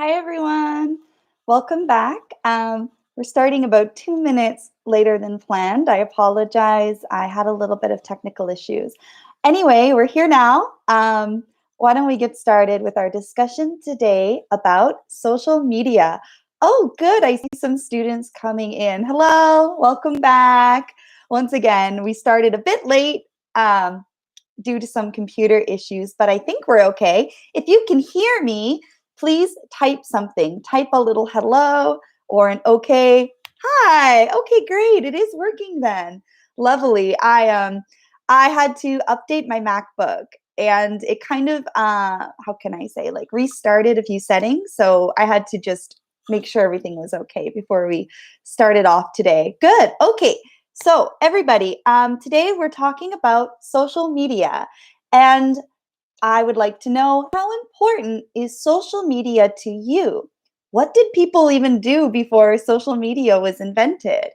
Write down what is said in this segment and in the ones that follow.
Hi, everyone. Welcome back. We're starting about 2 minutes later than planned. I apologize. I had a little bit of technical issues. Anyway, we're here now. Why don't we get started with our discussion today about social media? Oh, good. I see some students coming in. Hello. Welcome back. Once again, we started a bit late. Due to some computer issues, but I think we're okay. If you can hear me, please type something. Type a little hello or an okay. Hi. Okay, great. It is working then. Lovely. I had to update my MacBook and it kind of how can I say, like, restarted a few settings. So I had to just make sure everything was okay before we started off today. Good. Okay. So, everybody, today we're talking about social media, and I would like to know, how important is social media to you? What did people even do before social media was invented?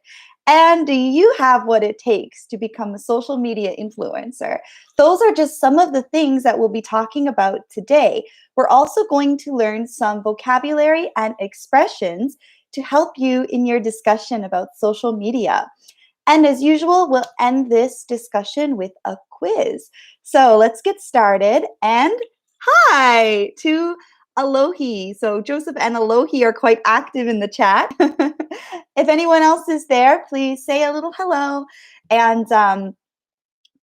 And do you have what it takes to become a social media influencer? Those are just some of the things that we'll be talking about today. We're also going to learn some vocabulary and expressions to help you in your discussion about social media. And as usual, we'll end this discussion with a quiz. So let's get started. And hi to Alohi. So Joseph and Alohi are quite active in the chat. If anyone else is there, please say a little hello, and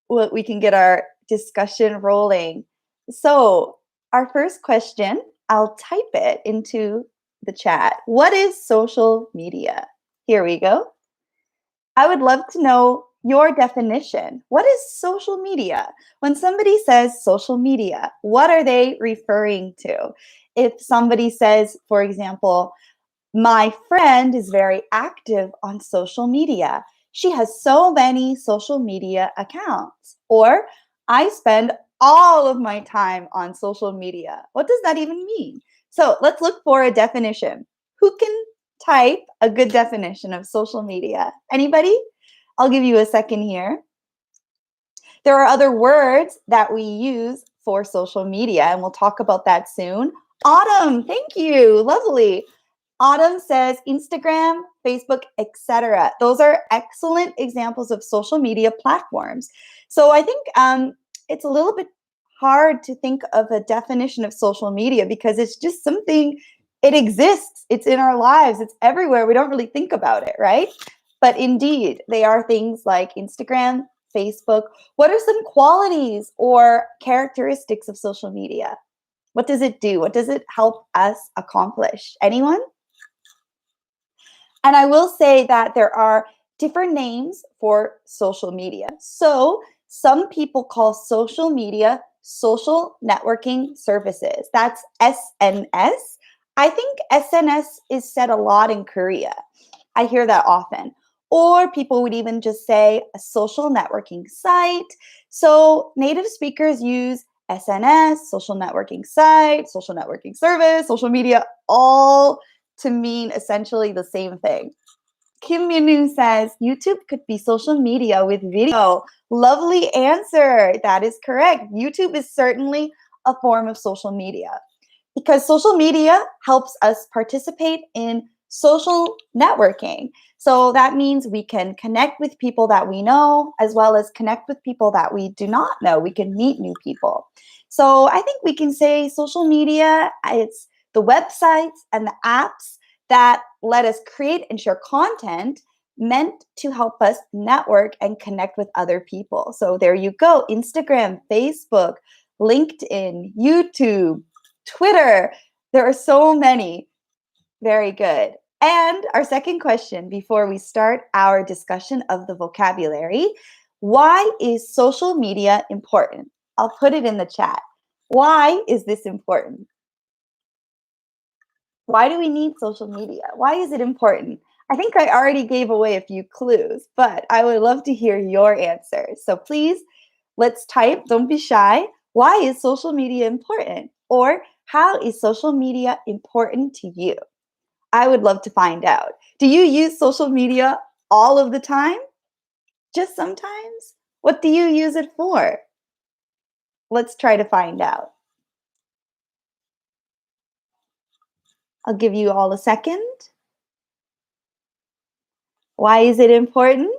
we can get our discussion rolling. So our first question, I'll type it into the chat. What is social media? Here we go. I would love to know your definition. What is social media? When somebody says social media, what are they referring to? If somebody says, for example, my friend is very active on social media. She has so many social media accounts. Or I spend all of my time on social media. What does that even mean? So let's look for a definition. Who can type a good definition of social media? Anybody? I'll give you a second here. There are other words that we use for social media, and we'll talk about that soon. Autumn, thank you. Lovely. Autumn says Instagram, Facebook, etc. Those are excellent examples of social media platforms. So I think it's a little bit hard to think of a definition of social media because it's just something, it exists, it's in our lives, it's everywhere. We don't really think about it, right? But indeed, they are things like Instagram, Facebook. What are some qualities or characteristics of social media? What does it do? What does it help us accomplish? Anyone? And I will say that there are different names for social media. So some people call social media social networking services. That's SNS. I think SNS is said a lot in Korea. I hear that often. Or people would even just say a social networking site. So native speakers use SNS, social networking site, social networking service, social media, all to mean essentially the same thing. Kim Minu says YouTube could be social media with video. Lovely answer. That is correct. YouTube is certainly a form of social media because social media helps us participate in social networking. So that means we can connect with people that we know as well as connect with people that we do not know. We can meet new people. So I think we can say social media, it's the websites and the apps that let us create and share content meant to help us network and connect with other people. So there you go. Instagram, Facebook, LinkedIn, YouTube, Twitter. There are so many. Very good. And our second question before we start our discussion of the vocabulary, why is social media important? I'll put it in the chat. Why is this important? Why do we need social media? Why is it important? I think I already gave away a few clues, but I would love to hear your answers. So please, let's type. Don't be shy. Why is social media important? Or how is social media important to you? I would love to find out. Do you use social media all of the time? Just sometimes? What do you use it for? Let's try to find out. I'll give you all a second. Why is it important?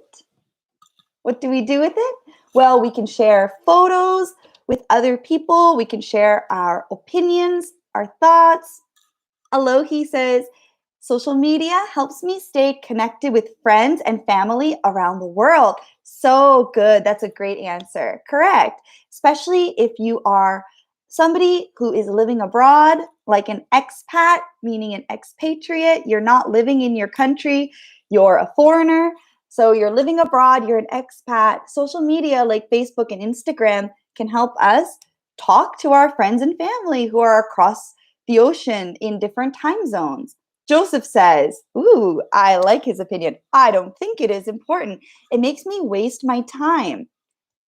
What do we do with it? Well, we can share photos with other people. We can share our opinions, our thoughts. Alohi says, social media helps me stay connected with friends and family around the world. So good. That's a great answer. Correct. Especially if you are somebody who is living abroad, like an expat, meaning an expatriate. You're not living in your country, you're a foreigner. So you're living abroad, you're an expat. Social media like Facebook and Instagram can help us talk to our friends and family who are across the ocean in different time zones. Joseph says, ooh, I like his opinion. I don't think it is important. It makes me waste my time.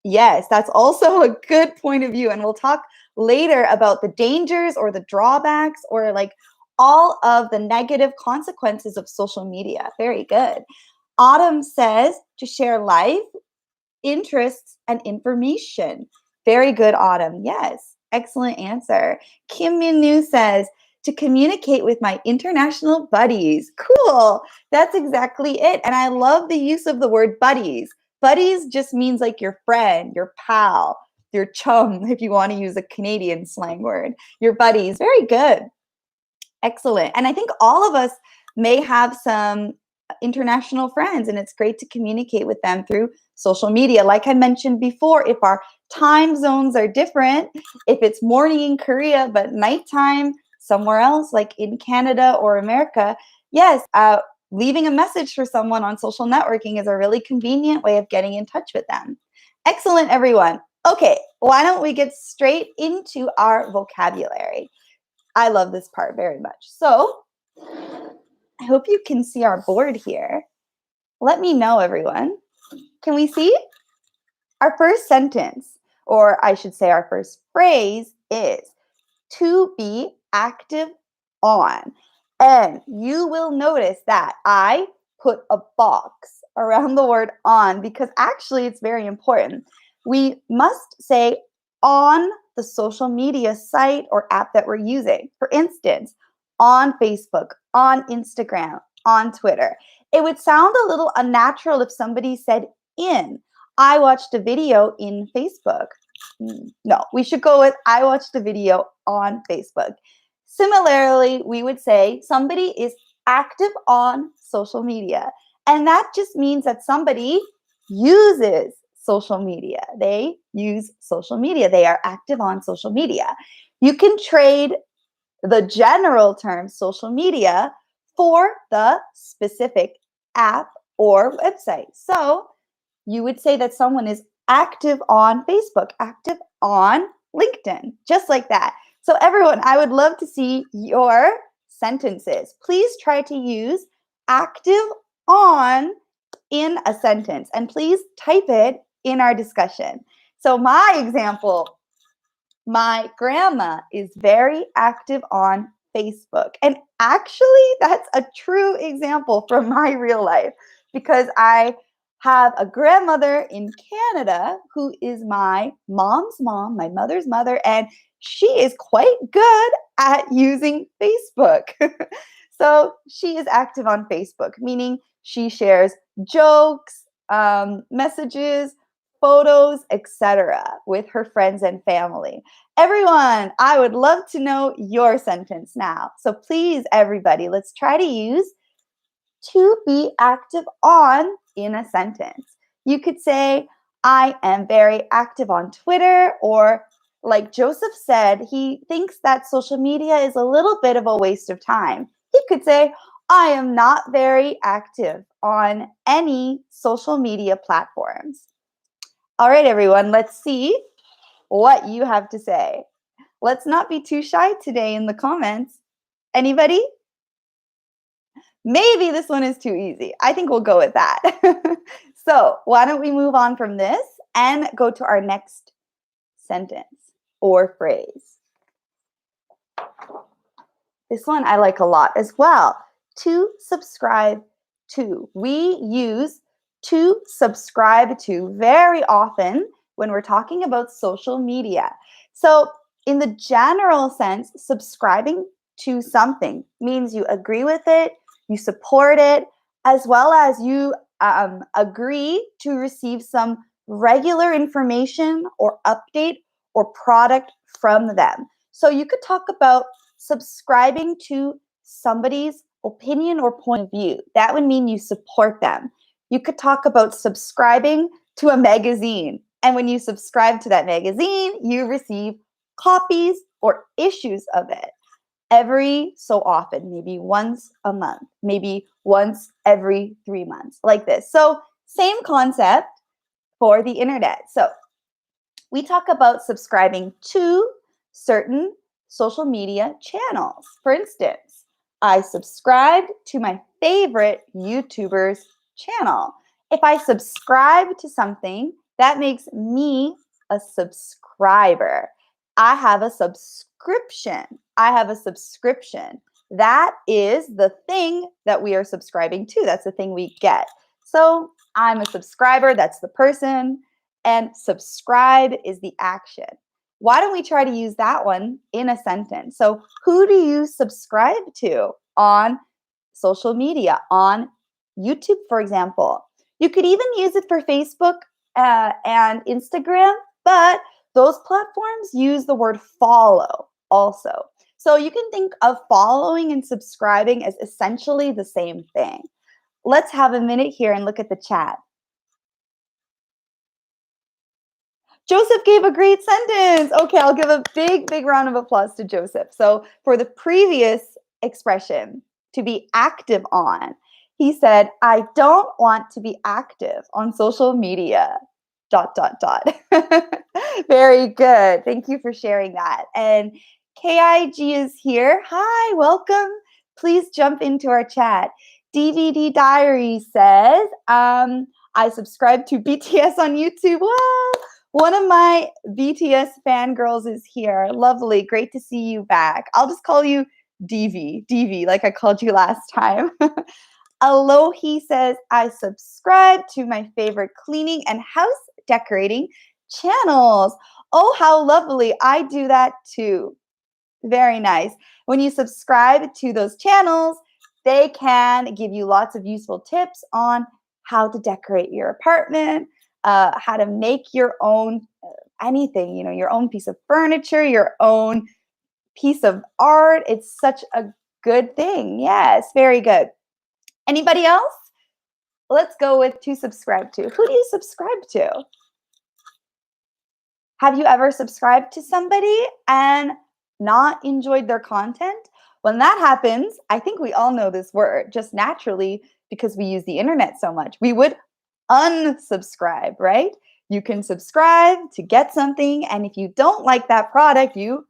Yes, that's also a good point of view. And we'll talk later about the dangers or the drawbacks or like all of the negative consequences of social media. Very good. Autumn says to share life, interests, and information. Very good, Autumn. Yes, excellent answer. Kim Min Nu says to communicate with my international buddies. Cool. That's exactly it. And I love the use of the word buddies. Buddies just means like your friend, your pal, your chum, if you want to use a Canadian slang word. Your buddies. Very good. Excellent. And I think all of us may have some international friends, and it's great to communicate with them through social media. Like I mentioned before, if our time zones are different, if it's morning in Korea but nighttime somewhere else, like in Canada or America, yes, leaving a message for someone on social networking is a really convenient way of getting in touch with them. Excellent, everyone. Okay, why don't we get straight into our vocabulary? I love this part very much. So I hope you can see our board here. Let me know, everyone. Can we see? Our first sentence, or I should say our first phrase, is to be active on. And you will notice that I put a box around the word on because actually it's very important. We must say on the social media site or app that we're using. For instance, on Facebook, on Instagram, on Twitter. It would sound a little unnatural if somebody said in. I watched a video in Facebook. No, we should go with I watched a video on Facebook. Similarly, we would say somebody is active on social media. And that just means that somebody uses social media. They use social media. They are active on social media. You can trade the general term social media for the specific app or website. So you would say that someone is active on Facebook, active on LinkedIn, just like that. So everyone, I would love to see your sentences. Please try to use active on in a sentence and please type it in our discussion. So my example, my grandma is very active on Facebook. And actually, that's a true example from my real life because I have a grandmother in Canada who is my mom's mom, my mother's mother, and she is quite good at using Facebook. So she is active on Facebook, meaning she shares jokes, messages, photos, etc., with her friends and family. Everyone, I would love to know your sentence now. So please, everybody, let's try to use to be active on in a sentence. You could say, I am very active on Twitter, or like Joseph said, he thinks that social media is a little bit of a waste of time. He could say, I am not very active on any social media platforms. All right, everyone, let's see what you have to say. Let's not be too shy today in the comments. Anybody? Maybe this one is too easy. I think we'll go with that. So why don't we move on from this and go to our next sentence or phrase. This one I like a lot as well. To subscribe to. We use to subscribe to very often when we're talking about social media. So in the general sense, subscribing to something means you agree with it, you support it, as well as you agree to receive some regular information or update or product from them. So you could talk about subscribing to somebody's opinion or point of view. That would mean you support them. You could talk about subscribing to a magazine. And when you subscribe to that magazine, you receive copies or issues of it every so often, maybe once a month, maybe once every 3 months, like this. So, same concept for the internet. So, we talk about subscribing to certain social media channels. For instance, I subscribed to my favorite YouTuber's channel. If I subscribe to something, that makes me a subscriber. I have a subscription. I have a subscription. That is the thing that we are subscribing to. That's the thing we get. So I'm a subscriber. That's the person. And subscribe is the action. Why don't we try to use that one in a sentence? So, who do you subscribe to on social media, on YouTube, for example? You could even use it for Facebook and Instagram, but those platforms use the word follow also. So, you can think of following and subscribing as essentially the same thing. Let's have a minute here and look at the chat. Joseph gave a great sentence. Okay, I'll give a big, big round of applause to Joseph. So for the previous expression, to be active on, he said, I don't want to be active on social media, dot, dot, dot. Very good. Thank you for sharing that. And KIG is here. Hi, welcome. Please jump into our chat. DVD Diary says, I subscribe to BTS on YouTube. Wow. One of my BTS fangirls is here. Lovely. Great to see you back. I'll just call you DV, like I called you last time. Alohi says, I subscribe to my favorite cleaning and house decorating channels. Oh, how lovely. I do that too. Very nice. When you subscribe to those channels, they can give you lots of useful tips on how to decorate your apartment, how to make your own anything, your own piece of furniture, your own piece of art. It's such a good thing. Yes, very good. Anybody else? Let's go with to subscribe to. Who do you subscribe to? Have you ever subscribed to somebody and not enjoyed their content? When that happens, I think we all know this word just naturally because we use the internet so much. We would unsubscribe, right? You can subscribe to get something, and if you don't like that product, you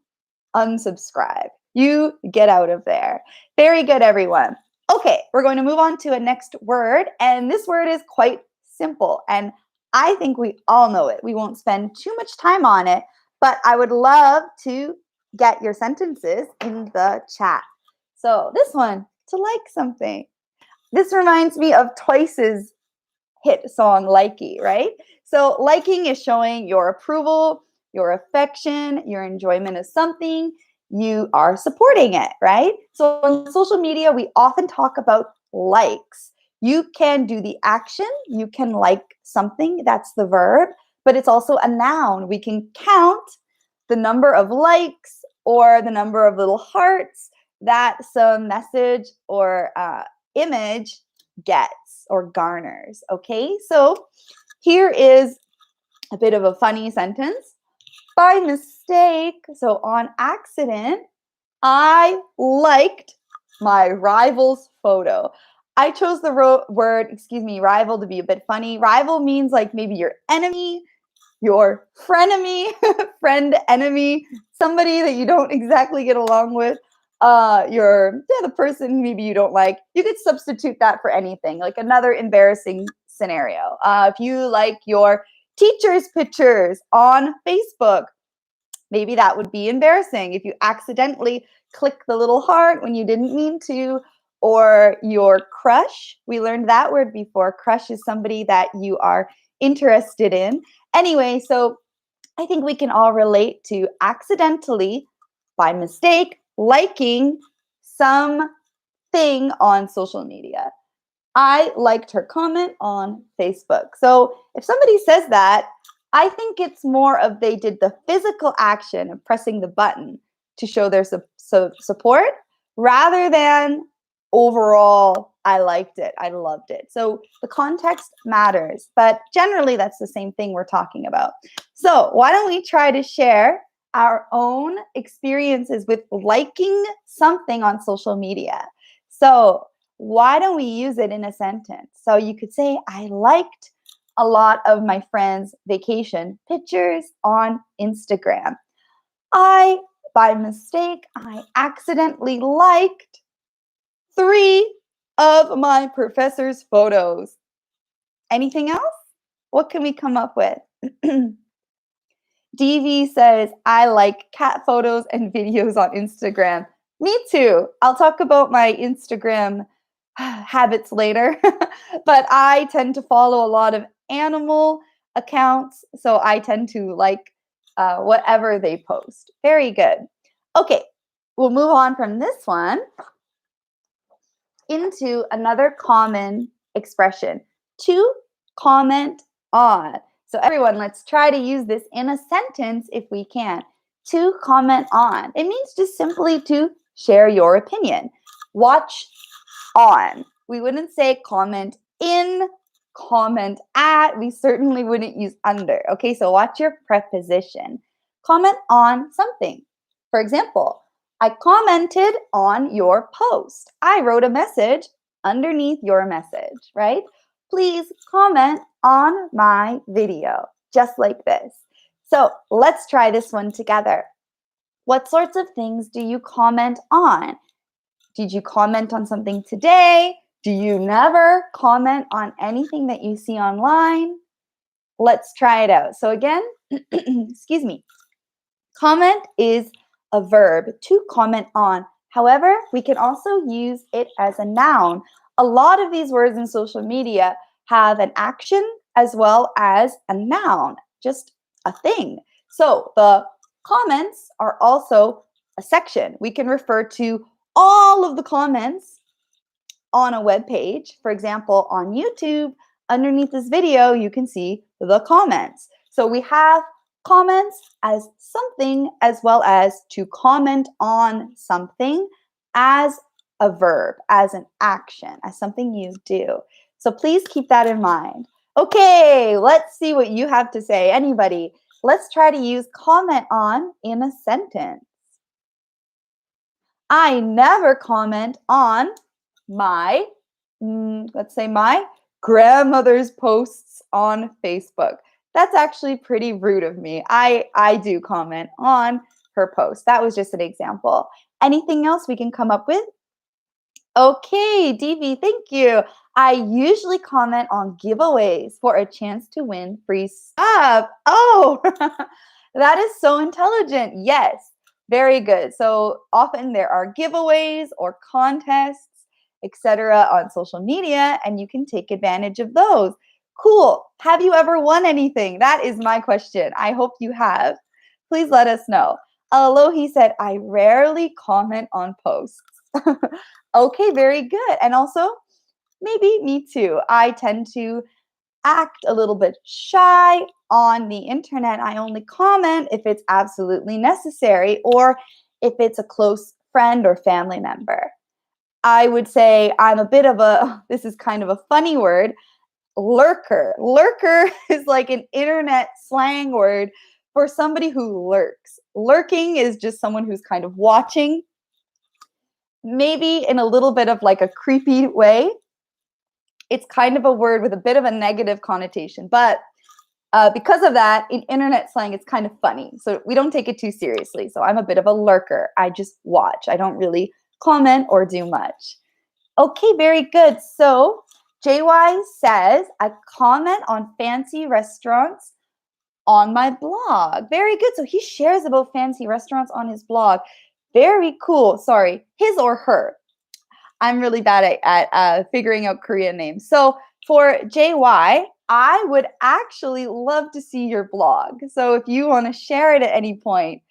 unsubscribe. You get out of there. Very good, everyone. Okay, we're going to move on to a next word, and this word is quite simple, and I think we all know it. We won't spend too much time on it, but I would love to get your sentences in the chat. So this one, to like something. This reminds me of Twice's hit song Likey, right? So liking is showing your approval, your affection, your enjoyment of something. You are supporting it, right? So on social media, we often talk about likes. You can do the action, you can like something, that's the verb, but it's also a noun. We can count the number of likes or the number of little hearts that some message or image gets or garners. Okay, so here is a bit of a funny sentence. By mistake, so on accident, I liked my rival's photo. I chose the word, rival to be a bit funny. Rival means like maybe your enemy, your frenemy, friend, enemy, somebody that you don't exactly get along with. The person maybe you don't like. You could substitute that for anything, like another embarrassing scenario. If you like your teacher's pictures on Facebook, maybe that would be embarrassing if you accidentally click the little heart when you didn't mean to. Or your crush, we learned that word before. Crush is somebody that you are interested in. Anyway, so I think we can all relate to accidentally, by mistake, liking something on social media. I liked her comment on Facebook. So if somebody says that, I think it's more of they did the physical action of pressing the button to show their support rather than overall, I liked it, I loved it. So the context matters, but generally that's the same thing we're talking about. So why don't we try to share our own experiences with liking something on social media? So why don't we use it in a sentence? So you could say, I liked a lot of my friends' vacation pictures on Instagram. By mistake, I accidentally liked 3 of my professor's photos. Anything else? What can we come up with? DV says, I like cat photos and videos on Instagram. Me too. I'll talk about my Instagram habits later, but I tend to follow a lot of animal accounts, so I tend to like whatever they post. Very good. Okay, we'll move on from this one into another common expression, to comment on. So everyone, let's try to use this in a sentence if we can. To comment on. It means just simply to share your opinion. Watch on. We wouldn't say comment in, comment at. We certainly wouldn't use under. Okay, so watch your preposition. Comment on something. For example, I commented on your post. I wrote a message underneath your message, right? Please comment on my video, just like this. So let's try this one together. What sorts of things do you comment on? Did you comment on something today? Do you never comment on anything that you see online? Let's try it out. So again, excuse me. Comment is a verb, to comment on. However, we can also use it as a noun. A lot of these words in social media have an action as well as a noun, just a thing. So the comments are also a section. We can refer to all of the comments on a web page. For example, on YouTube, underneath this video, you can see the comments. So we have comments as something as well as to comment on something as a verb, as an action, as something you do. So please keep that in mind. Okay, let's see what you have to say. Anybody? Let's try to use comment on in a sentence. I never comment on my, let's say my grandmother's posts on Facebook. That's actually pretty rude of me. I do comment on her post. That was just an example. Anything else we can come up with? Okay, DV, thank you. I usually comment on giveaways for a chance to win free stuff. Oh, that is so intelligent. Yes, very good. So often there are giveaways or contests, etc., on social media, and you can take advantage of those. Cool. Have you ever won anything? That is my question. I hope you have. Please let us know. Alohi said, I rarely comment on posts. Okay, very good. And also, maybe me too. I tend to act a little bit shy on the internet. I only comment if it's absolutely necessary or if it's a close friend or family member. I would say I'm a bit of a, this is kind of a funny word, lurker. Lurker is like an internet slang word for somebody who lurks. Lurking is just someone who's kind of watching, maybe in a little bit of like a creepy way. It's kind of a word with a bit of a negative connotation, but because of that, in internet slang, it's kind of funny. So we don't take it too seriously. So I'm a bit of a lurker. I just watch. I don't really comment or do much. Okay, very good. So JY says, I comment on fancy restaurants on my blog. Very good. So he shares about fancy restaurants on his blog. Very cool. Sorry, his or her. I'm really bad at figuring out Korean names. So for JY, I would actually love to see your blog. So if you want to share it at any point,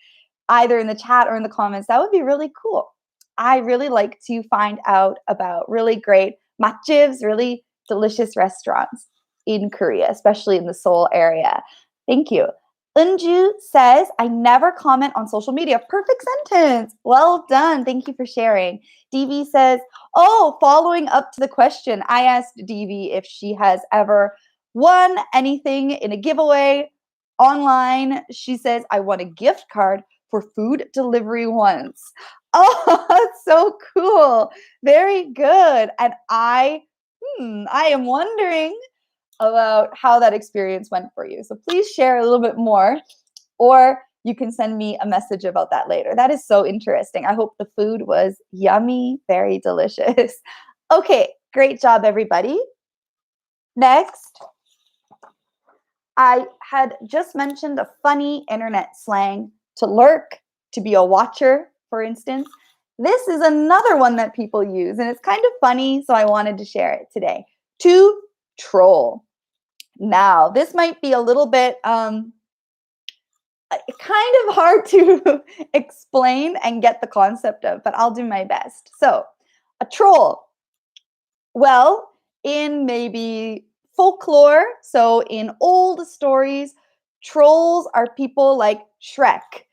either in the chat or in the comments, that would be really cool. I really like to find out about really great matjibs, really delicious restaurants in Korea, especially in the Seoul area. Thank you. Unju says, I never comment on social media. Perfect sentence. Well done. Thank you for sharing. DV says, oh, following up to the question, I asked DV if she has ever won anything in a giveaway online. She says, I won a gift card for food delivery once. Oh, that's so cool. Very good. And I am wondering about how that experience went for you. So please share a little bit more, or you can send me a message about that later. That is so interesting. I hope the food was yummy, very delicious. Okay, great job, everybody. Next, I had just mentioned a funny internet slang to lurk, to be a watcher, for instance. This is another one that people use, and it's kind of funny, so I wanted to share it today. To troll. Now, this might be a little bit kind of hard to explain and get the concept of, but I'll do my best. So, a troll. Well, in maybe folklore, so in old stories, trolls are people like Shrek,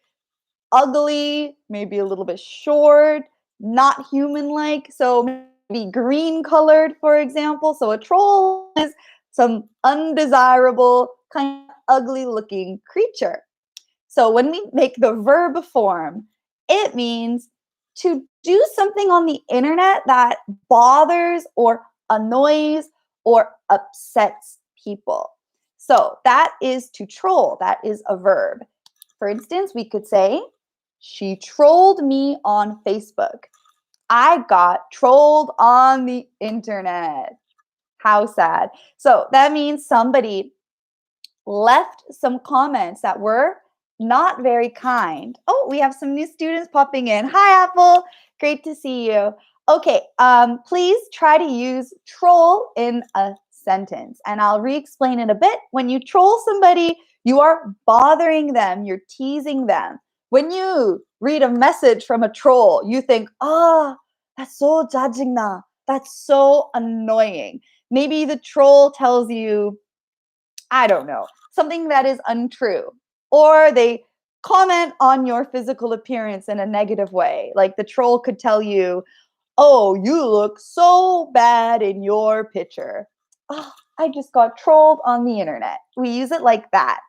ugly, maybe a little bit short, not human like. So maybe green colored, for example. So a troll is some undesirable, kind of ugly looking creature. So when we make the verb form, it means to do something on the internet that bothers or annoys or upsets people. So that is to troll. That is a verb. For instance, we could say, she trolled me on Facebook. I got trolled on the internet. How sad. So that means somebody left some comments that were not very kind. Oh, we have some new students popping in. Hi, Apple. Great to see you. Okay, please try to use troll in a sentence, and I'll re-explain it a bit. When you troll somebody, you are bothering them, you're teasing them. When you read a message from a troll, you think, oh, that's so 짜증나. That's so annoying. Maybe the troll tells you, I don't know, something that is untrue. Or they comment on your physical appearance in a negative way. Like the troll could tell you, oh, you look so bad in your picture. Oh, I just got trolled on the internet. We use it like that.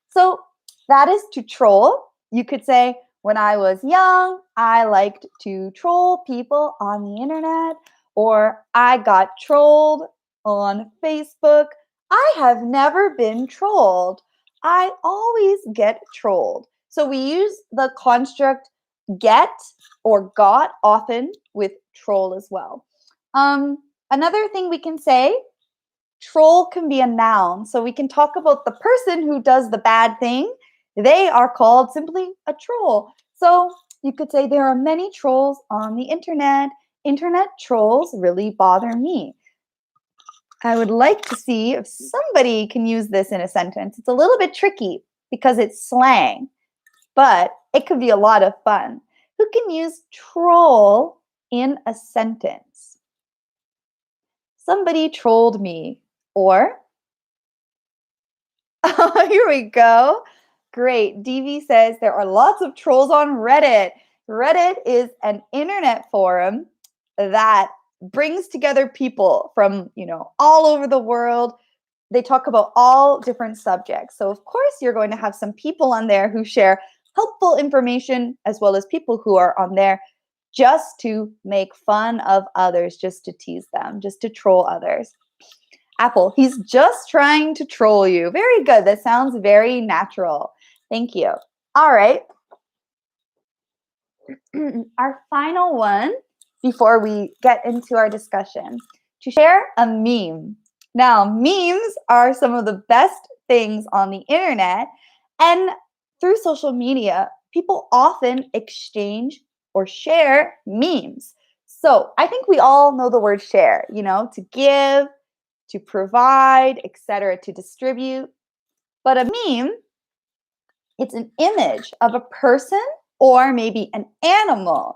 So that is to troll. You could say, when I was young, I liked to troll people on the internet, or I got trolled on Facebook. I have never been trolled. I always get trolled. So we use the construct get or got often with troll as well. Another thing we can say, troll can be a noun. So we can talk about the person who does the bad thing. They are called simply a troll. So you could say there are many trolls on the internet. Internet trolls really bother me. I would like to see if somebody can use this in a sentence. It's a little bit tricky because it's slang, but it could be a lot of fun. Who can use troll in a sentence? Somebody trolled me. Or, here we go. Great. DV says there are lots of trolls on Reddit. Reddit is an internet forum that brings together people from, all over the world. They talk about all different subjects. So of course you're going to have some people on there who share helpful information, as well as people who are on there just to make fun of others, just to tease them, just to troll others. Apple, he's just trying to troll you. Very good. That sounds very natural. Thank you. All right. Our final one before we get into our discussion, to share a meme. Now, memes are some of the best things on the internet, and through social media, people often exchange or share memes. So I think we all know the word share, to give, to provide, etc., to distribute. But a meme, it's an image of a person or maybe an animal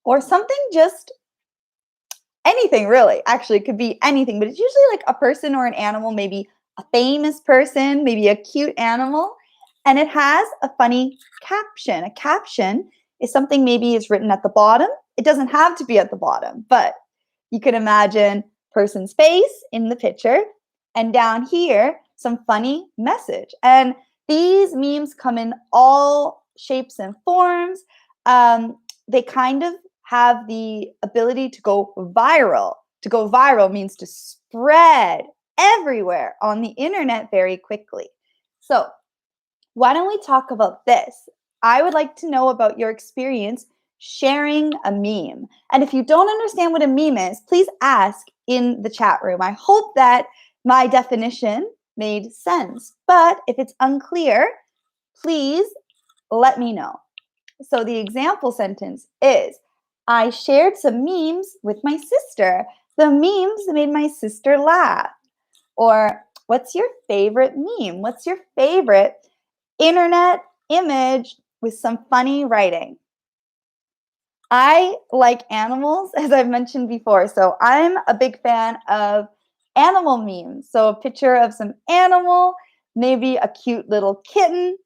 or something just anything really. Actually, it could be anything, but it's usually like a person or an animal, maybe a famous person, maybe a cute animal, and it has a funny caption. A caption is something maybe is written at the bottom. It doesn't have to be at the bottom, but you can imagine person's face in the picture and down here some funny message. And these memes come in all shapes and forms. They kind of have the ability to go viral. To go viral means to spread everywhere on the internet very quickly. So, why don't we talk about this? I would like to know about your experience sharing a meme. And if you don't understand what a meme is, please ask in the chat room. I hope that my definition made sense. But if it's unclear, please let me know. So the example sentence is, I shared some memes with my sister. The memes made my sister laugh. Or, what's your favorite meme? What's your favorite internet image with some funny writing? I like animals, as I've mentioned before. So I'm a big fan of animal memes. So a picture of some animal, maybe a cute little kitten.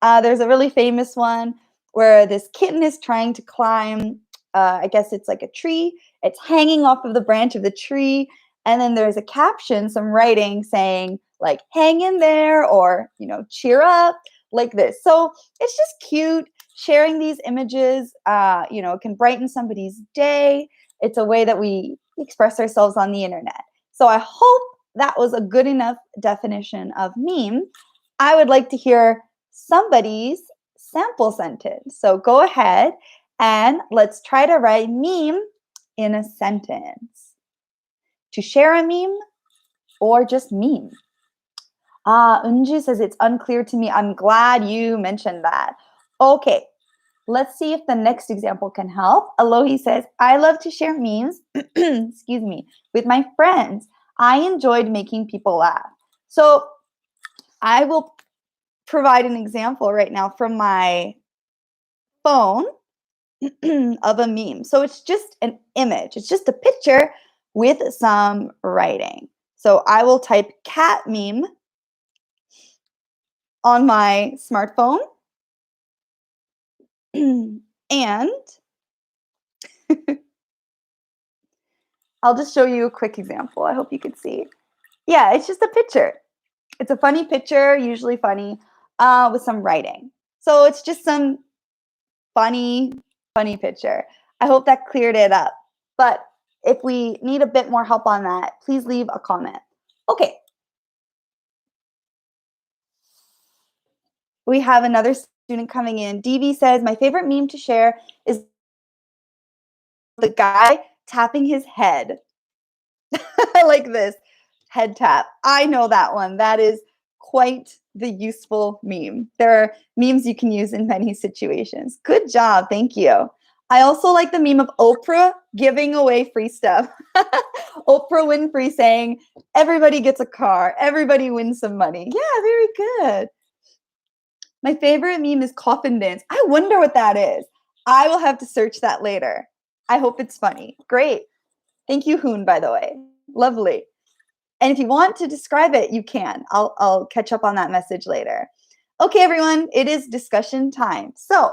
There's a really famous one where this kitten is trying to climb, I guess it's like a tree. It's hanging off of the branch of the tree. And then there's a caption, some writing saying, like, hang in there, or, cheer up, like this. So it's just cute. Sharing these images, it can brighten somebody's day. It's a way that we express ourselves on the internet. So I hope that was a good enough definition of meme. I would like to hear somebody's sample sentence. So go ahead and let's try to write meme in a sentence. To share a meme or just meme? Unju says it's unclear to me. I'm glad you mentioned that. Okay, let's see if the next example can help. Alohi says, I love to share memes, excuse me, with my friends. I enjoyed making people laugh. So I will provide an example right now from my phone of a meme. So it's just an image. It's just a picture with some writing. So I will type cat meme on my smartphone. And I'll just show you a quick example. I hope you can see. Yeah, it's just a picture. It's a funny picture, usually funny, with some writing. So it's just some funny picture. I hope that cleared it up. But if we need a bit more help on that, please leave a comment. Okay. We have another student coming in. DB says, my favorite meme to share is the guy tapping his head. Like this, head tap. I know that one. That is quite the useful meme. There are memes you can use in many situations. Good job. Thank you. I also like the meme of Oprah giving away free stuff. Oprah Winfrey saying, everybody gets a car, everybody wins some money. Yeah, very good. My favorite meme is coffin dance. I wonder what that is. I will have to search that later. I hope it's funny. Great. Thank you, Hoon, by the way. Lovely. And if you want to describe it, you can. I'll catch up on that message later. Okay, everyone, it is discussion time. So,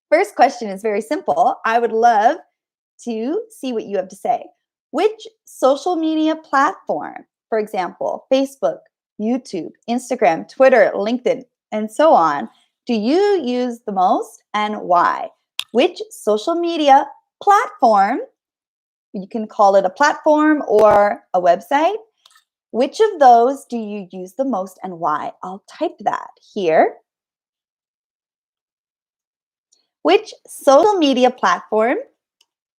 first question is very simple. I would love to see what you have to say. Which social media platform, for example, Facebook, YouTube, Instagram, Twitter, LinkedIn, and so on, do you use the most and why? Which social media platform, you can call it a platform or a website, which of those do you use the most and why? I'll type that here. Which social media platform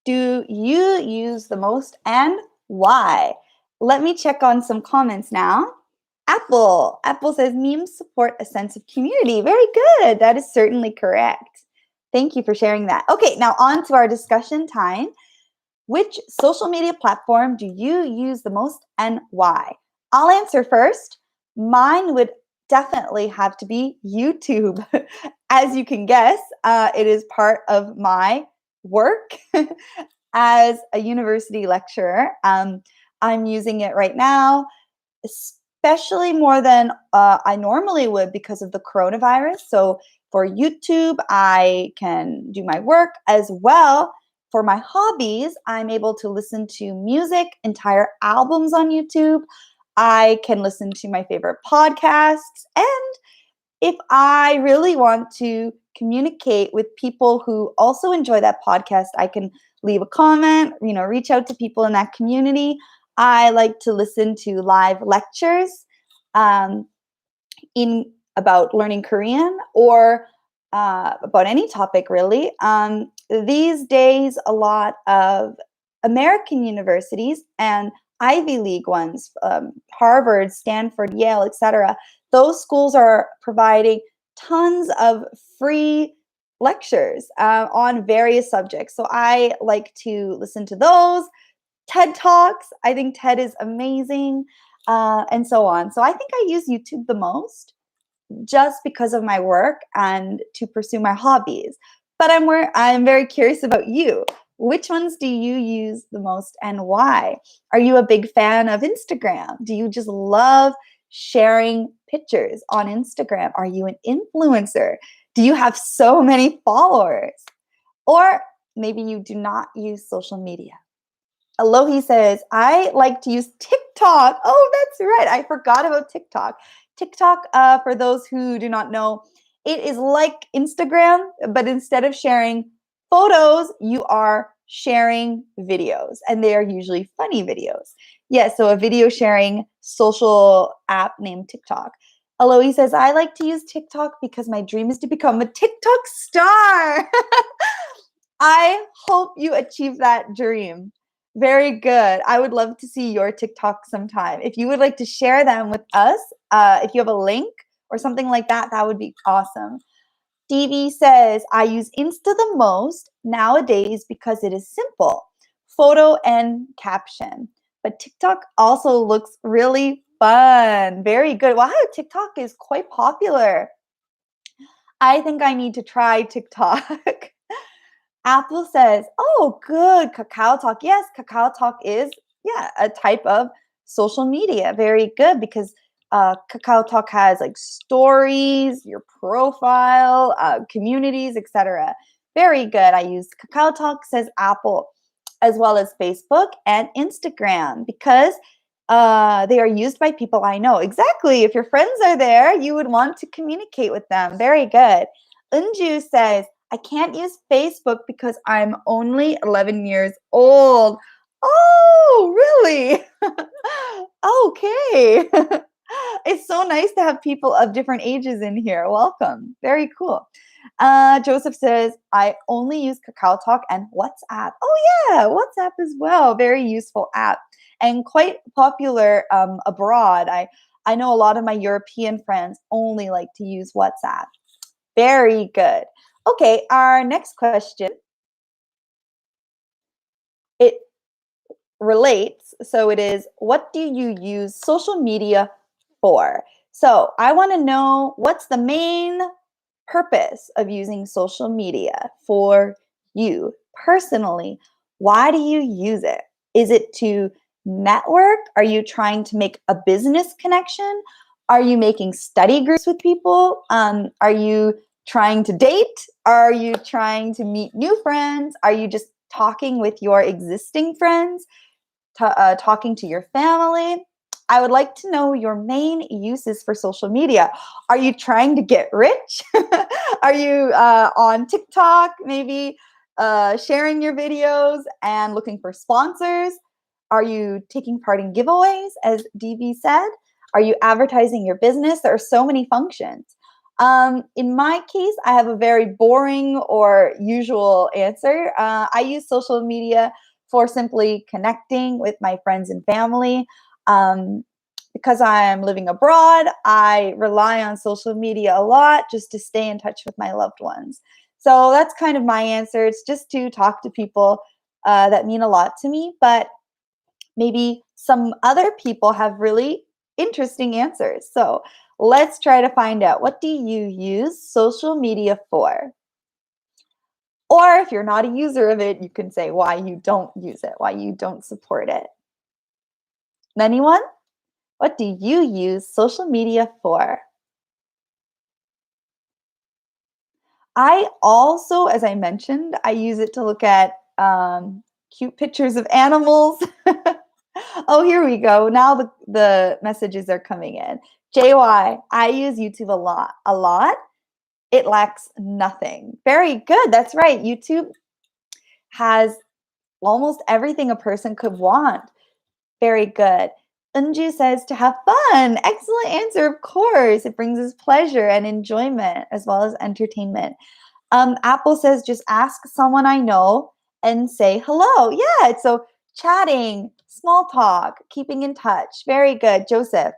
do you use the most and why? Let me check on some comments now. Apple says memes support a sense of community. Very good. That is certainly correct. Thank you for sharing that. Okay, now on to our discussion time. Which social media platform do you use the most and why? I'll answer first. Mine would definitely have to be YouTube. As you can guess, it is part of my work as a university lecturer. I'm using it right now, especially more than I normally would because of the coronavirus. So for YouTube, I can do my work as well. For my hobbies, I'm able to listen to music, entire albums on YouTube. I can listen to my favorite podcasts. And if I really want to communicate with people who also enjoy that podcast, I can leave a comment, reach out to people in that community. I like to listen to live lectures um, in about learning Korean or about any topic really. These days, a lot of American universities and Ivy League ones, Harvard, Stanford, Yale, etc. Those schools are providing tons of free lectures on various subjects. So I like to listen to those. TED Talks, I think TED is amazing, and so on. So I think I use YouTube the most just because of my work and to pursue my hobbies. But I'm very curious about you. Which ones do you use the most and why? Are you a big fan of Instagram? Do you just love sharing pictures on Instagram? Are you an influencer? Do you have so many followers? Or maybe you do not use social media. Alohi says, I like to use TikTok. Oh, that's right. I forgot about TikTok. TikTok, for those who do not know, it is like Instagram, but instead of sharing photos, you are sharing videos, and they are usually funny videos. Yeah, so a video sharing social app named TikTok. Alohi says, I like to use TikTok because my dream is to become a TikTok star. I hope you achieve that dream. Very good. I would love to see your TikTok sometime. If you would like to share them with us, if you have a link or something like that, that would be awesome. Stevie says, I use Insta the most nowadays because it is simple, photo and caption. But TikTok also looks really fun. Very good. Wow, TikTok is quite popular. I think I need to try TikTok. Apple says, "Oh, good, Kakao Talk." Yes, Kakao Talk is a type of social media. Very good because Kakao Talk has like stories, your profile, communities, etc. Very good. I use Kakao Talk, says Apple, as well as Facebook and Instagram because they are used by people I know. Exactly. If your friends are there, you would want to communicate with them. Very good. Unju says, I can't use Facebook because I'm only 11 years old. Oh, really? Okay. It's so nice to have people of different ages in here. Welcome. Very cool. Joseph says, I only use Kakao Talk and WhatsApp. Oh, yeah, WhatsApp as well. Very useful app and quite popular abroad. I know a lot of my European friends only like to use WhatsApp. Very good. Okay, our next question. It relates. So it is, what do you use social media for? So I want to know what's the main purpose of using social media for you personally. Why do you use it? Is it to network? Are you trying to make a business connection? Are you making study groups with people? Are you trying to date? Are you trying to meet new friends? Are you just talking with your existing friends? Talking to your family? I would like to know your main uses for social media. Are you trying to get rich? Are you on TikTok, maybe sharing your videos and looking for sponsors? Are you taking part in giveaways, as DB said? Are you advertising your business? There are so many functions. In my case, I have a very boring or usual answer. I use social media for simply connecting with my friends and family. Because I'm living abroad, I rely on social media a lot just to stay in touch with my loved ones. So that's kind of my answer. It's just to talk to people that mean a lot to me, but maybe some other people have really interesting answers. So let's try to find out, what do you use social media for? Or if you're not a user of it, you can say why you don't use it, why you don't support it. Anyone? What do you use social media for? I also, as I mentioned, I use it to look at cute pictures of animals. Oh, here we go. Now the messages are coming in. JY, I use YouTube a lot. A lot? It lacks nothing. Very good. That's right. YouTube has almost everything a person could want. Very good. Unju says to have fun. Excellent answer, of course. It brings us pleasure and enjoyment as well as entertainment. Apple says just ask someone I know and say hello. Yeah, so chatting, small talk, keeping in touch. Very good. Joseph,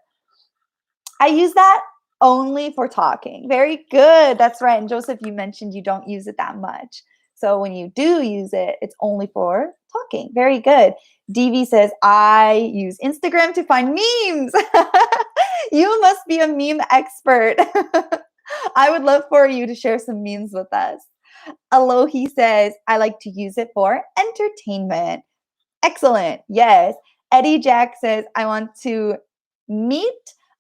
I use that only for talking. Very good. That's right. And Joseph, you mentioned you don't use it that much. So when you do use it, it's only for talking. Very good. DV says, I use Instagram to find memes. You must be a meme expert. I would love for you to share some memes with us. Alohi says, I like to use it for entertainment. Excellent. Yes. Eddie Jack says, I want to meet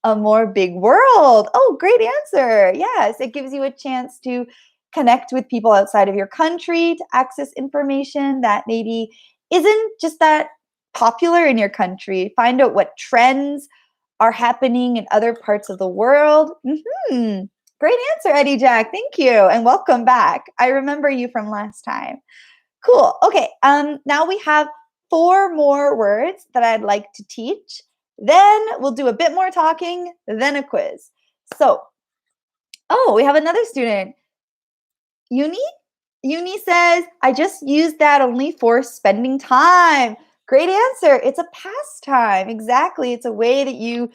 a more big world. Oh, great answer. Yes. It gives you a chance to connect with people outside of your country, to access information that maybe isn't just that popular in your country. Find out what trends are happening in other parts of the world. Great answer, Eddie Jack. Thank you. And welcome back. I remember you from last time. Cool. Okay. Now we have 4 more words that I'd like to teach. Then we'll do a bit more talking, then a quiz. So, oh, we have another student. Uni? Uni says, I just used that only for spending time. Great answer. It's a pastime. Exactly. It's a way that you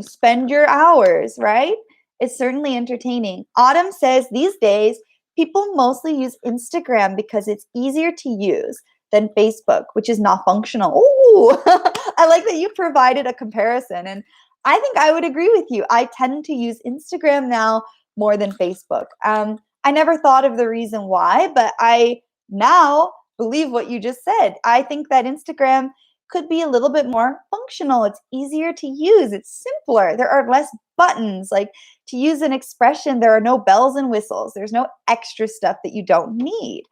spend your hours, right? It's certainly entertaining. Autumn says these days, people mostly use Instagram because it's easier to use than Facebook, which is not functional. Ooh, I like that you provided a comparison. And I think I would agree with you. I tend to use Instagram now more than Facebook. I never thought of the reason why, but I now believe what you just said. I think that Instagram could be a little bit more functional. It's easier to use. It's simpler. There are less buttons. Like to use an expression, there are no bells and whistles. There's no extra stuff that you don't need.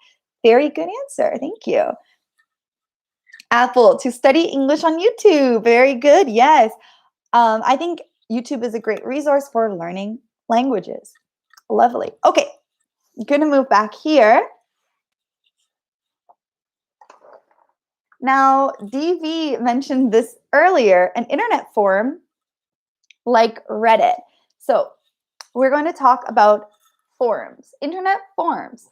Very good answer. Thank you. Apple, to study English on YouTube. Very good. Yes. I think YouTube is a great resource for learning languages. Lovely. Okay. I'm going to move back here. Now, DV mentioned this earlier, an internet forum like Reddit. So we're going to talk about forums, internet forums.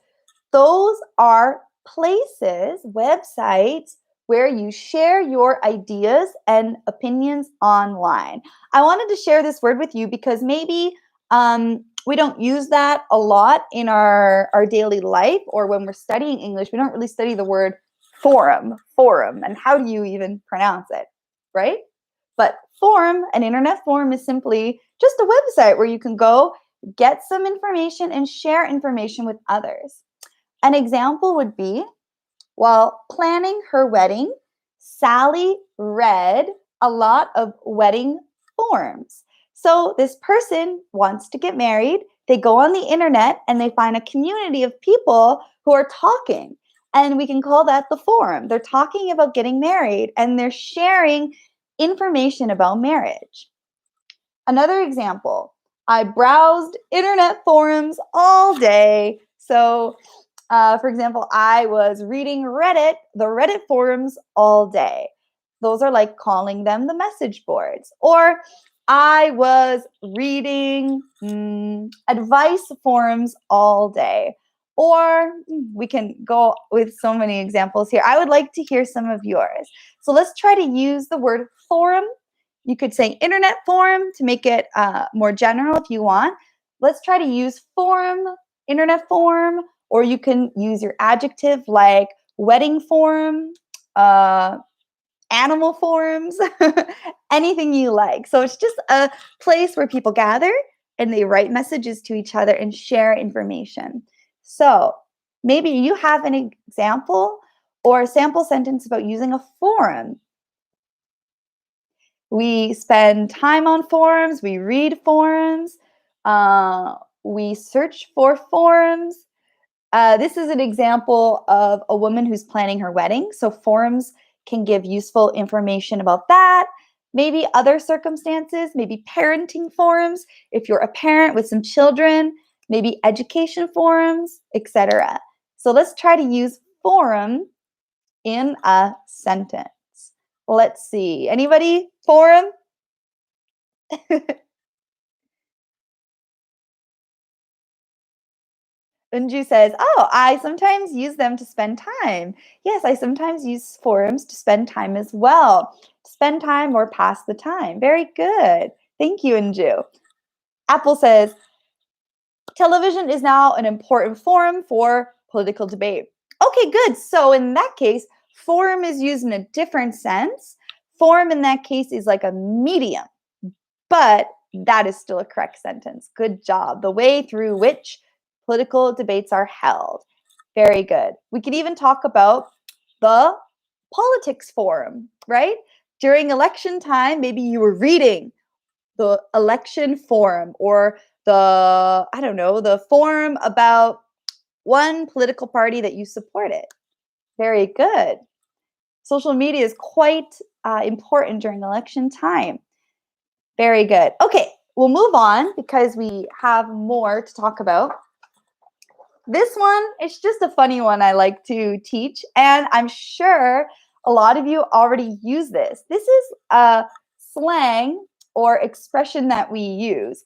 Those are places, websites, where you share your ideas and opinions online. I wanted to share this word with you because maybe we don't use that a lot in our daily life, or when we're studying English, we don't really study the word forum, and how do you even pronounce it, right? But forum, an internet forum, is simply just a website where you can go get some information and share information with others. An example would be, while planning her wedding, Sally read a lot of wedding forums. So this person wants to get married. They go on the internet and they find a community of people who are talking. And we can call that the forum. They're talking about getting married and they're sharing information about marriage. Another example, I browsed internet forums all day. So, for example, I was reading Reddit, the Reddit forums all day. Those are like calling them the message boards. Or I was reading advice forums all day. Or we can go with so many examples here. I would like to hear some of yours. So let's try to use the word forum. You could say internet forum to make it more general if you want. Let's try to use forum, internet forum, or you can use your adjective like wedding forum, animal forums, anything you like. So it's just a place where people gather and they write messages to each other and share information. So maybe you have an example or a sample sentence about using a forum. We spend time on forums, we read forums, we search for forums. This is an example of a woman who's planning her wedding. So forums can give useful information about that. Maybe other circumstances, maybe parenting forums, if you're a parent with some children, maybe education forums, etc. So let's try to use forum in a sentence. Let's see. Anybody? Forum? Unju says, "Oh, I sometimes use them to spend time." Yes, I sometimes use forums to spend time as well. Spend time or pass the time. Very good. Thank you, Unju. Apple says, "Television is now an important forum for political debate." Okay, good. So in that case, forum is used in a different sense. Forum in that case is like a medium, but that is still a correct sentence. Good job. The way through which political debates are held. Very good. We could even talk about the politics forum, right? During election time, maybe you were reading the election forum or I don't know, the forum about one political party that you supported. Very good. Social media is quite important during election time. Very good. Okay, we'll move on because we have more to talk about. This one is just a funny one I like to teach, and I'm sure a lot of you already use this. This is a slang or expression that we use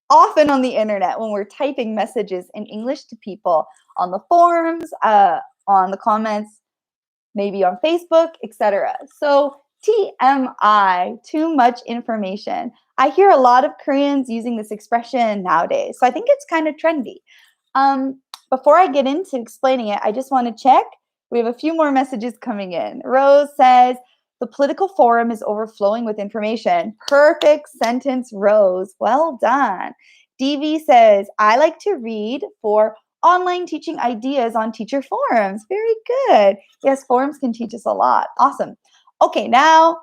often on the internet when we're typing messages in English to people on the forums, on the comments, maybe on Facebook, etc. So TMI, too much information. I hear a lot of Koreans using this expression nowadays, so I think it's kind of trendy. Before I get into explaining it, I just want to check. We have a few more messages coming in. Rose says, "The political forum is overflowing with information." Perfect sentence, Rose. Well done. DV says, "I like to read for online teaching ideas on teacher forums." Very good. Yes, forums can teach us a lot. Awesome. Okay, now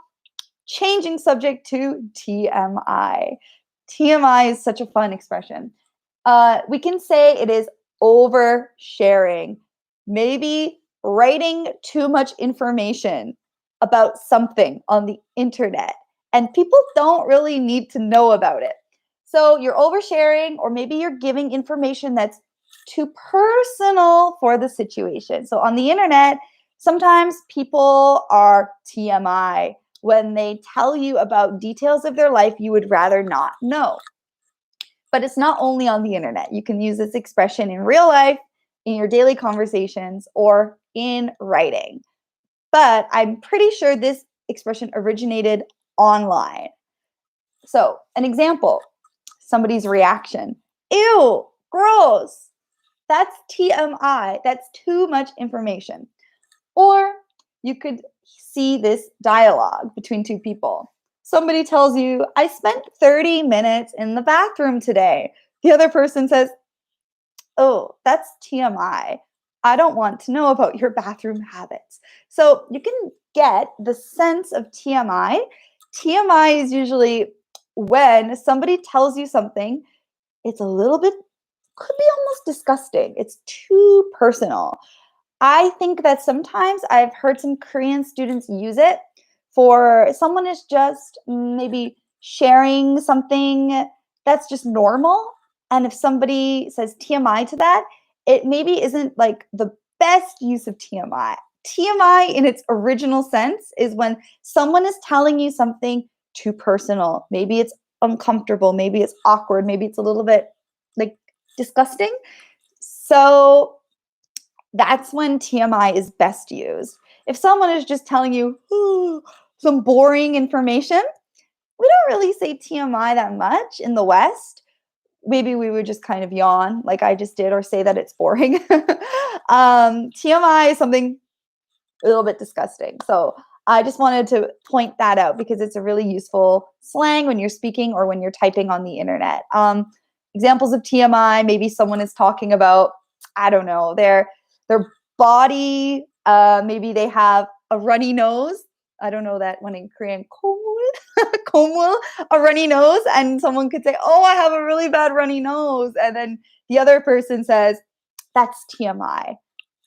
changing subject to TMI. TMI is such a fun expression. We can say it is oversharing, maybe writing too much information about something on the internet, and people don't really need to know about it. So you're oversharing, or maybe you're giving information that's too personal for the situation. So on the internet, sometimes people are TMI when they tell you about details of their life you would rather not know. But it's not only on the internet. You can use this expression in real life, in your daily conversations, or in writing. But I'm pretty sure this expression originated online. So, an example, somebody's reaction. "Ew, gross." That's TMI. That's too much information. Or you could see this dialogue between two people. Somebody tells you, "I spent 30 minutes in the bathroom today." The other person says, "Oh, that's TMI. I don't want to know about your bathroom habits." So you can get the sense of TMI. TMI is usually when somebody tells you something, it's a little bit, could be almost disgusting. It's too personal. I think that sometimes I've heard some Korean students use it for someone is just maybe sharing something that's just normal. And if somebody says TMI to that, it maybe isn't like the best use of TMI. TMI in its original sense is when someone is telling you something too personal. Maybe it's uncomfortable, maybe it's awkward, maybe it's a little bit like disgusting. So that's when TMI is best used. If someone is just telling you some boring information, we don't really say TMI that much in the West. Maybe we would just kind of yawn like I just did or say that it's boring. TMI is something a little bit disgusting. So I just wanted to point that out because it's a really useful slang when you're speaking or when you're typing on the internet. Examples of TMI, maybe someone is talking about, I don't know, their body, maybe they have a runny nose. I don't know that one in Korean. Komul, a runny nose, and someone could say, "Oh, I have a really bad runny nose," and then the other person says, "That's TMI.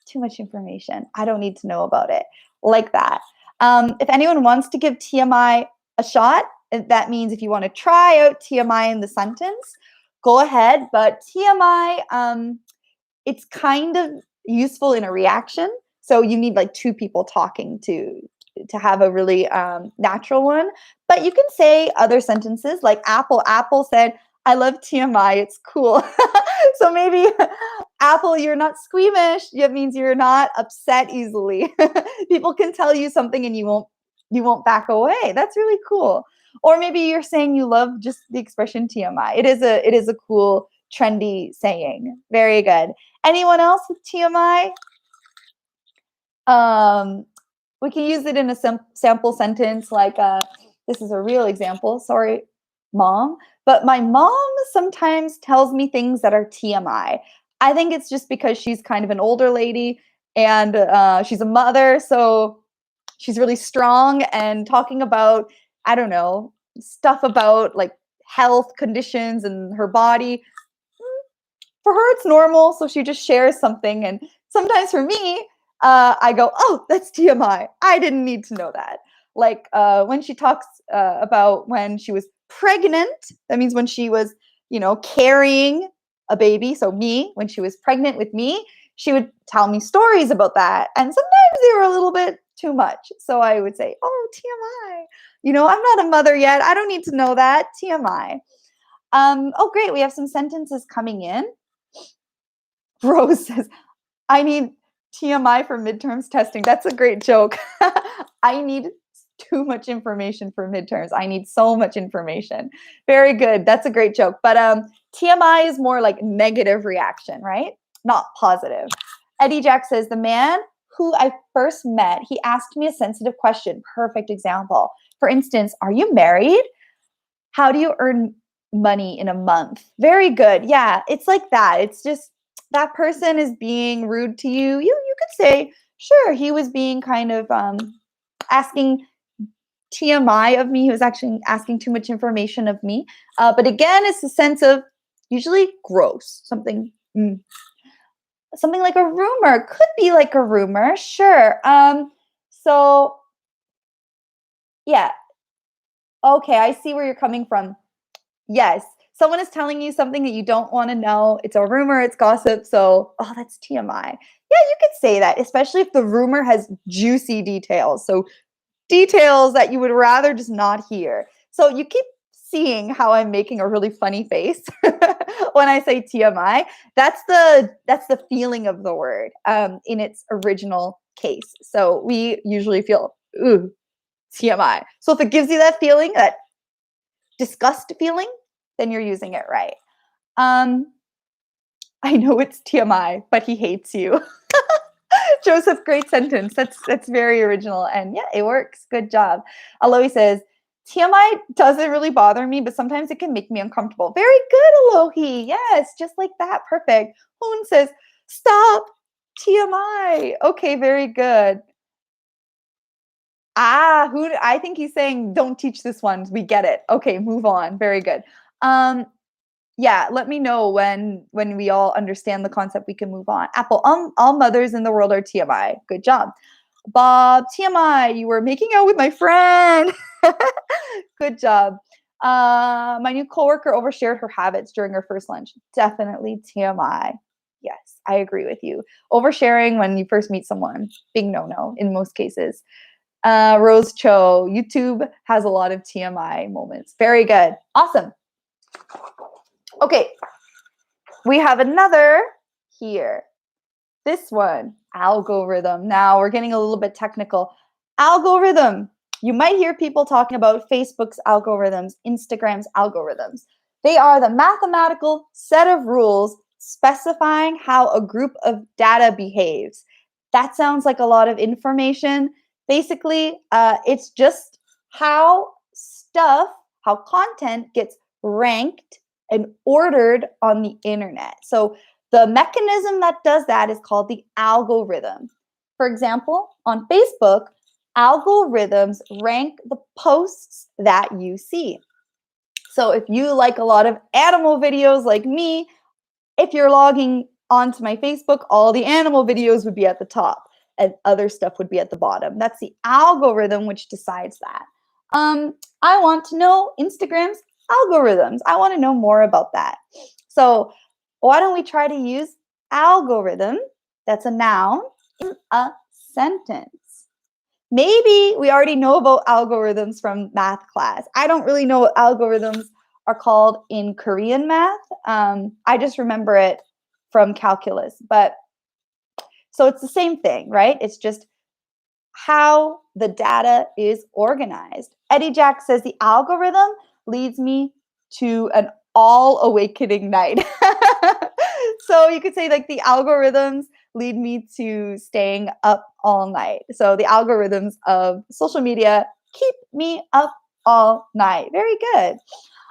Too much information. I don't need to know about it." Like that. If anyone wants to give TMI a shot, that means if you want to try out TMI in the sentence, go ahead. But TMI, it's kind of useful in a reaction. So you need like two people talking to have a really natural one. But you can say other sentences like Apple. Apple said, "I love TMI. It's cool." So maybe Apple, you're not squeamish. It means you're not upset easily. People can tell you something and you won't back away. That's really cool. Or maybe you're saying you love just the expression TMI. It is a cool trendy saying. Very good. Anyone else with TMI? Um, we can use it in a sample sentence like, this is a real example. Sorry, mom. But my mom sometimes tells me things that are TMI. I think it's just because she's kind of an older lady and she's a mother. So she's really strong and talking about, I don't know, stuff about like health conditions and her body. For her, it's normal. So she just shares something. And sometimes for me, I go, "Oh, that's TMI. I didn't need to know that." Like when she talks about when she was pregnant, that means when she was, carrying a baby. So me, when she was pregnant with me, she would tell me stories about that. And sometimes they were a little bit too much. So I would say, "Oh, TMI. I'm not a mother yet. I don't need to know that. TMI." Oh, great. We have some sentences coming in. Rose says, "I need TMI for midterms testing." That's a great joke. I need too much information for midterms. I need so much information. Very good. That's a great joke. But TMI is more like negative reaction, right? Not positive. Eddie Jack says, "The man who I first met, he asked me a sensitive question." Perfect example. For instance, "Are you married? How do you earn money in a month?" Very good. Yeah, it's like that. It's just that person is being rude to you. You could say, "Sure, he was being kind of asking TMI of me. He was actually asking too much information of me." But again, it's a sense of usually gross, something like a rumor. Could be like a rumor, sure. So yeah, okay, I see where you're coming from. Yes. Someone is telling you something that you don't want to know. It's a rumor, it's gossip. So, "Oh, that's TMI." Yeah, you could say that, especially if the rumor has juicy details. So, details that you would rather just not hear. So, you keep seeing how I'm making a really funny face when I say TMI. That's the feeling of the word in its original case. So, we usually feel, "Ooh, TMI." So, if it gives you that feeling, that disgust feeling, then you're using it right. Um, "I know it's TMI, but he hates you." Joseph, great sentence. That's very original, and yeah, it works. Good job. Alohi says, "TMI doesn't really bother me, but sometimes it can make me uncomfortable." Very good, Alohi. Yes, just like that. Perfect. Hoon says, "Stop TMI." Okay, very good. Who I think he's saying, "Don't teach this one." We get it. Okay, move on. Very good. Um, yeah, let me know when we all understand the concept, we can move on. Apple, all mothers in the world are TMI. Good job. Bob, TMI, you were making out with my friend. Good job. My new coworker overshared her habits during her first lunch. Definitely TMI. Yes, I agree with you. Oversharing when you first meet someone, big no-no in most cases. Rose Cho, YouTube has a lot of TMI moments. Very good. Awesome. Okay, we have another here. This one, algorithm. Now we're getting a little bit technical. Algorithm. You might hear people talking about Facebook's algorithms, Instagram's algorithms. They are the mathematical set of rules specifying how a group of data behaves. That sounds like a lot of information. Basically, it's just how how content gets ranked and ordered on the internet. So The mechanism that does that is called the algorithm. For example, on Facebook, algorithms rank the posts that you see. So if you like a lot of animal videos like me, if you're logging onto my Facebook, all the animal videos would be at the top and other stuff would be at the bottom. That's the algorithm which decides that. I want to know Instagram's algorithms. I want to know more about that. So why don't we try to use algorithm, that's a noun, in a sentence? Maybe we already know about algorithms from math class. I don't really know what algorithms are called in Korean math. I just remember it from calculus. But so it's the same thing, right? It's just how the data is organized. Eddie Jack says the algorithm leads me to an all awakening night. So you could say like the algorithms lead me to staying up all night. So the algorithms of social media keep me up all night. Very good.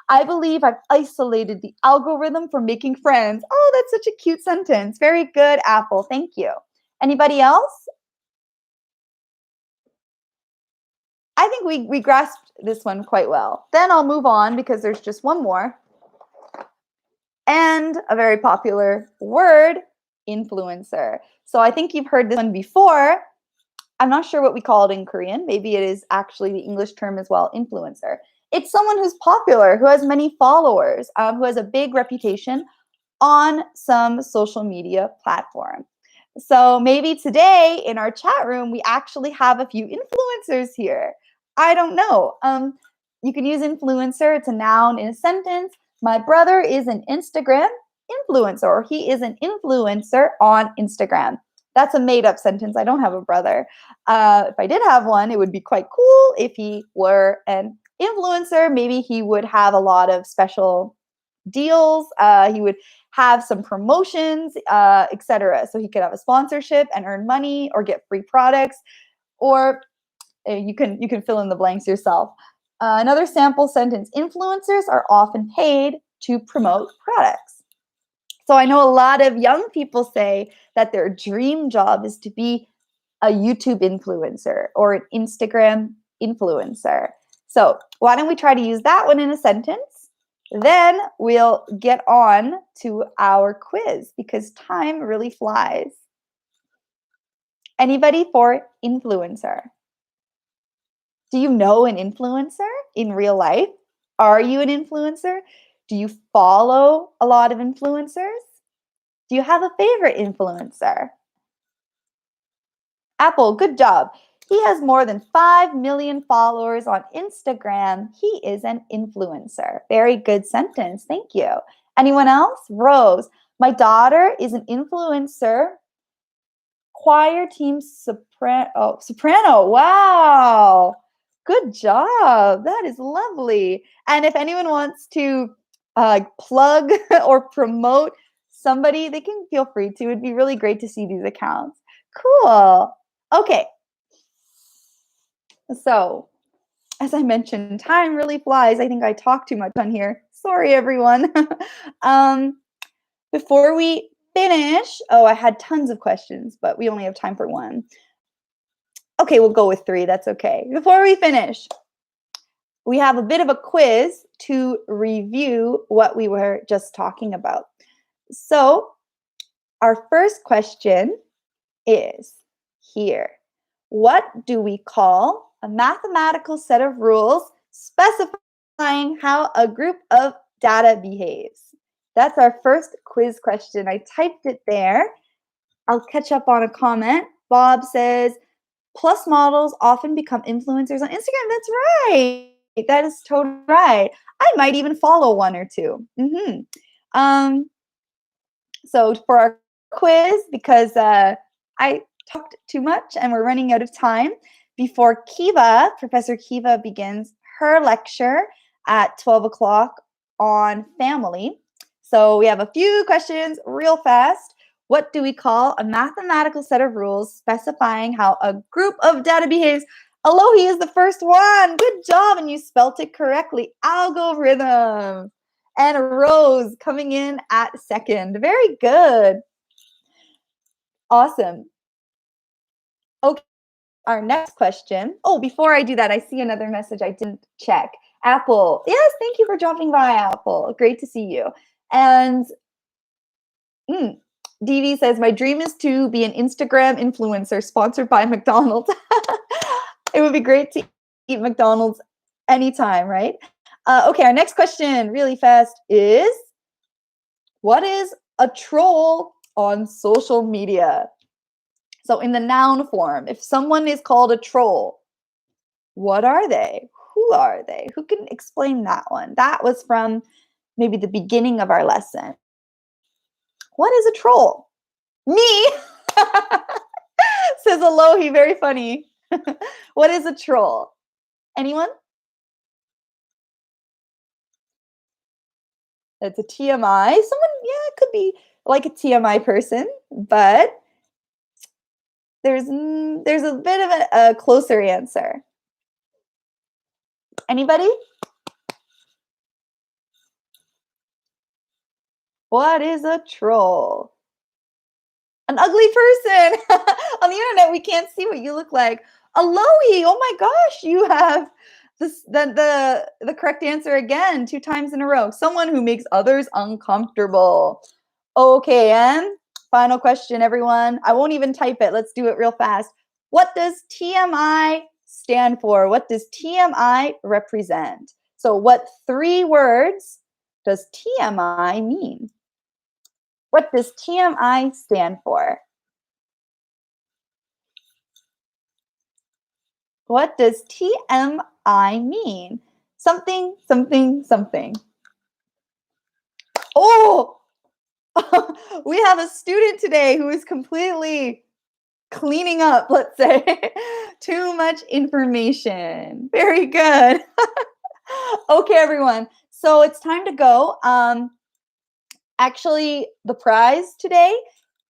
I believe I've isolated the algorithm from making friends. Oh, that's such a cute sentence. Very good, Apple. Thank you. Anybody else? I think we grasped this one quite well. Then I'll move on because there's just one more. And a very popular word, influencer. So I think you've heard this one before. I'm not sure what we call it in Korean. Maybe it is actually the English term as well, influencer. It's someone who's popular, who has many followers, who has a big reputation on some social media platform. So maybe today in our chat room, we actually have a few influencers here. I don't know. You can use influencer. It's a noun in a sentence. My brother is an Instagram influencer, or he is an influencer on Instagram. That's a made-up sentence. I don't have a brother. If I did have one, it would be quite cool if he were an influencer. Maybe he would have a lot of special deals. He would have some promotions, etc. So he could have a sponsorship and earn money or get free products, or you can fill in the blanks yourself. Another sample sentence, influencers are often paid to promote products. So I know a lot of young people say that their dream job is to be a YouTube influencer or an Instagram influencer. So why don't we try to use that one in a sentence? Then we'll get on to our quiz because time really flies. Anybody for influencer? Do you know an influencer in real life? Are you an influencer? Do you follow a lot of influencers? Do you have a favorite influencer? Apple, good job. He has more than 5 million followers on Instagram. He is an influencer. Very good sentence. Thank you. Anyone else? Rose, my daughter is an influencer. Choir team soprano. Wow. Good job. That is lovely. And if anyone wants to plug or promote somebody, they can feel free to. It'd be really great to see these accounts. Cool. Okay. So, as I mentioned, time really flies. I think I talk too much on here. Sorry, everyone. Before we finish, I had tons of questions, but we only have time for one. Okay, we'll go with 3. That's okay. Before we finish, we have a bit of a quiz to review what we were just talking about. So, our first question is here. What do we call a mathematical set of rules specifying how a group of data behaves? That's our first quiz question. I typed it there. I'll catch up on a comment. Bob says, plus models often become influencers on Instagram. That's right. That is totally right. I might even follow 1 or 2. So for our quiz, because I talked too much and we're running out of time, before Professor Kiva begins her lecture at 12 o'clock on family. So we have a few questions real fast. What do we call a mathematical set of rules specifying how a group of data behaves? Alohi is the first one. Good job. And you spelt it correctly. Algorithm. And Rose coming in at second. Very good. Awesome. Okay, our next question. Oh, before I do that, I see another message I didn't check. Apple. Yes, thank you for dropping by, Apple. Great to see you. And mm, DV says, my dream is to be an Instagram influencer sponsored by McDonald's. It would be great to eat McDonald's anytime, right? Okay, our next question, really fast, is what is a troll on social media? So in the noun form, if someone is called a troll, what are they? Who are they? Who can explain that one? That was from maybe the beginning of our lesson. What is a troll? Me, says Alohi, very funny. What is a troll? Anyone? It's a TMI. Someone, yeah, it could be like a TMI person, but there's a bit of a closer answer. Anybody? What is a troll? An ugly person. On the internet, we can't see what you look like. Alohi, oh my gosh, you have the correct answer again, 2 times in a row. Someone who makes others uncomfortable. Okay, and final question, everyone. I won't even type it. Let's do it real fast. What does TMI stand for? What does TMI represent? So what 3 words does TMI mean? What does TMI stand for? What does TMI mean? Something, something, something. Oh, we have a student today who is completely cleaning up, let's say. Too much information. Very good. Okay, everyone. So it's time to go. Actually, the prize today,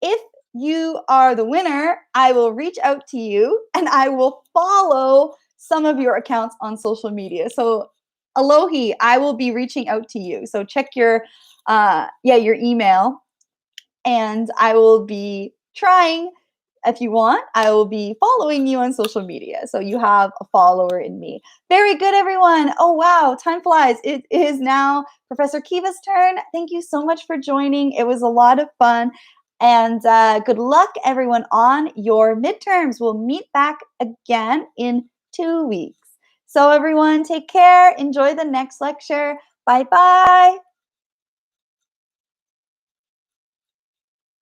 if you are the winner, I will reach out to you and I will follow some of your accounts on social media. So Alohi, I will be reaching out to you. So check your your email, and I will be trying, if you want, I will be following you on social media. So you have a follower in me. Very good, everyone. Oh, wow. Time flies. It is now Professor Kiva's turn. Thank you so much for joining. It was a lot of fun. And good luck, everyone, on your midterms. We'll meet back again in 2 weeks. So everyone, take care. Enjoy the next lecture. Bye-bye.